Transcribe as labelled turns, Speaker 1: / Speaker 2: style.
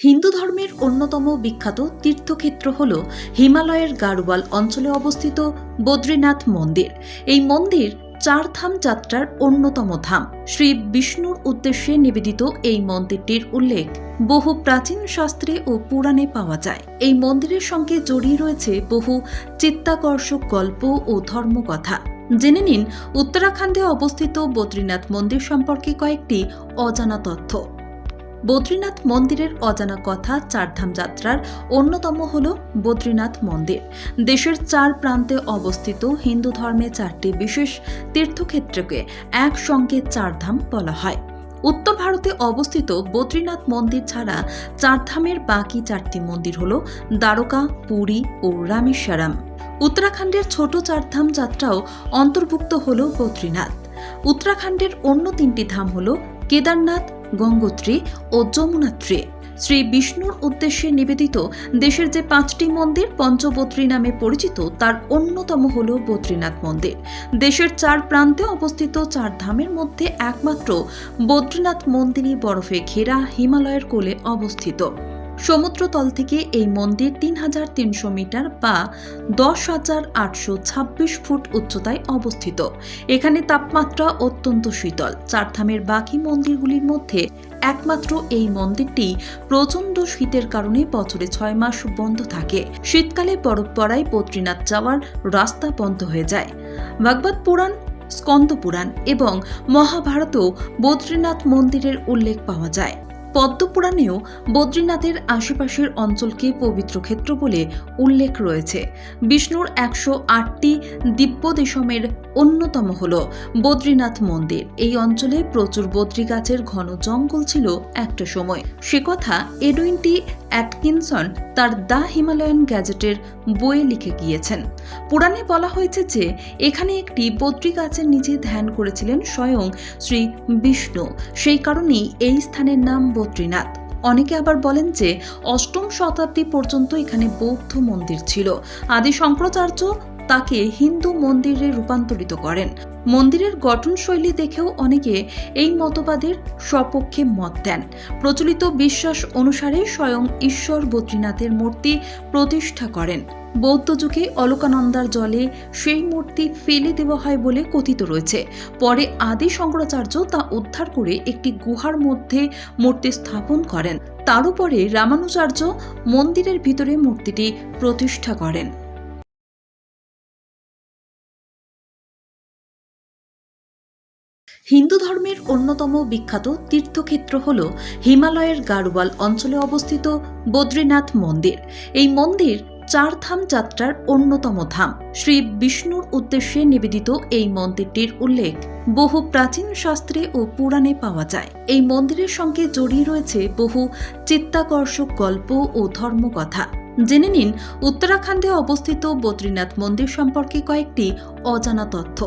Speaker 1: হিন্দু ধর্মের অন্যতম বিখ্যাত তীর্থক্ষেত্র হল হিমালয়ের গাড়োয়াল অঞ্চলে অবস্থিত বদ্রীনাথ মন্দির। এই মন্দির চারধাম যাত্রার অন্যতম ধাম। শ্রী বিষ্ণুর উদ্দেশ্যে নিবেদিত এই মন্দিরটির উল্লেখ বহু প্রাচীন শাস্ত্রে ও পুরাণে পাওয়া যায়। এই মন্দিরের সঙ্গে জড়িয়ে রয়েছে বহু চিত্তাকর্ষক গল্প ও ধর্মকথা। জেনে নিন উত্তরাখণ্ডে অবস্থিত বদ্রীনাথ মন্দির সম্পর্কে কয়েকটি অজানা তথ্য। বদ্রীনাথ মন্দিরের অজানা কথা। চারধাম যাত্রার অন্যতম হল বদ্রীনাথ মন্দির। দেশের চার প্রান্তে অবস্থিত হিন্দু ধর্মে চারটি বিশেষ তীর্থক্ষেত্রকে একসঙ্গে চারধাম বলা হয়। উত্তর ভারতে অবস্থিত বদ্রীনাথ মন্দির ছাড়া চারধামের বাকি চারটি মন্দির হল দ্বারকা, পুরী ও রামেশ্বরম। উত্তরাখণ্ডের ছোট চারধাম যাত্রাও অন্তর্ভুক্ত হল বদ্রীনাথ। উত্তরাখণ্ডের অন্য তিনটি ধাম হল কেদারনাথ, গঙ্গোত্রী ও যমুনোত্রী। শ্রী বিষ্ণুর উদ্দেশ্যে নিবেদিত দেশের যে পাঁচটি মন্দির পঞ্চবদ্রী নামে পরিচিত তার অন্যতম হল বদ্রীনাথ মন্দির। দেশের চার প্রান্তে অবস্থিত চার ধামের মধ্যে একমাত্র বদ্রীনাথ মন্দিরই বরফে ঘেরা হিমালয়ের কোলে অবস্থিত। সমুদ্রতল থেকে এই মন্দির ৩৩০০ মিটার বা ১০,৮২৬ ফুট উচ্চতায় অবস্থিত। এখানে তাপমাত্রা অত্যন্ত শীতল। চারধামের বাকি মন্দিরগুলির মধ্যে একমাত্র এই মন্দিরটি প্রচণ্ড শীতের কারণে বছরে ৬ মাস বন্ধ থাকে। শীতকালে বরফ পড়ায় বদ্রীনাথ যাওয়ার রাস্তা বন্ধ হয়ে যায়। ভাগবত পুরাণ, স্কন্দ পুরাণ এবং মহাভারতেও বদ্রীনাথ মন্দিরের উল্লেখ পাওয়া যায়। পদ্মপুরাণেও বদ্রীনাথের আশেপাশের অঞ্চলকে পবিত্র ক্ষেত্র বলে উল্লেখ রয়েছে। বিষ্ণুর ১০৮টি দিব্যদেশমের অন্যতম হল বদ্রীনাথ মন্দির। এই অঞ্চলে প্রচুর বদ্রী গাছের ঘন জঙ্গল ছিল একটা সময়। সে কথা এডুইন টি অ্যাটকিনসন তার দ্য হিমালয়ান গ্যাজেটের বইয়ে লিখে গিয়েছেন। পুরাণে বলা হয়েছে যে এখানে একটি বদ্রী গাছের নিচে ধ্যান করেছিলেন স্বয়ং শ্রী বিষ্ণু। সেই কারণেই এই স্থানের নাম বদ্রীনাথ। অনেকে আবার বলেন যে অষ্টম শতাব্দী পর্যন্ত এখানে বৌদ্ধ মন্দির ছিল। আদি শঙ্করাচার্য তাকে হিন্দু মন্দিরে রূপান্তরিত করেন। মন্দিরের গঠনশৈলী দেখেও অনেকে এই মতবাদের সপক্ষে মত দেন। প্রচলিত বিশ্বাস অনুসারে স্বয়ং ঈশ্বর বদ্রীনাথের মূর্তি প্রতিষ্ঠা করেন। বৌদ্ধ যুগে অলকানন্দার জলে সেই মূর্তি ফেলে দেওয়া হয় বলে কথিত রয়েছে। পরে আদি শঙ্করাচার্য তা উদ্ধার করে একটি গুহার মধ্যে মূর্তি স্থাপন করেন। তার উপরে রামানুজাচার্য মন্দিরের ভিতরে মূর্তিটি প্রতিষ্ঠা করেন। হিন্দু ধর্মের অন্যতম বিখ্যাত তীর্থক্ষেত্র হল হিমালয়ের গাড়োয়াল অঞ্চলে অবস্থিত বদ্রীনাথ মন্দির। এই মন্দির চারধাম যাত্রার অন্যতম ধাম। শ্রী বিষ্ণুর উদ্দেশ্যে নিবেদিত এই মন্দিরটির উল্লেখ বহু প্রাচীন শাস্ত্রে ও পুরাণে পাওয়া যায়। এই মন্দিরের সঙ্গে জড়িয়ে রয়েছে বহু চিত্তাকর্ষক গল্প ও ধর্মকথা। জেনে নিন উত্তরাখণ্ডে অবস্থিত বদ্রীনাথ মন্দির সম্পর্কে কয়েকটি অজানা তথ্য।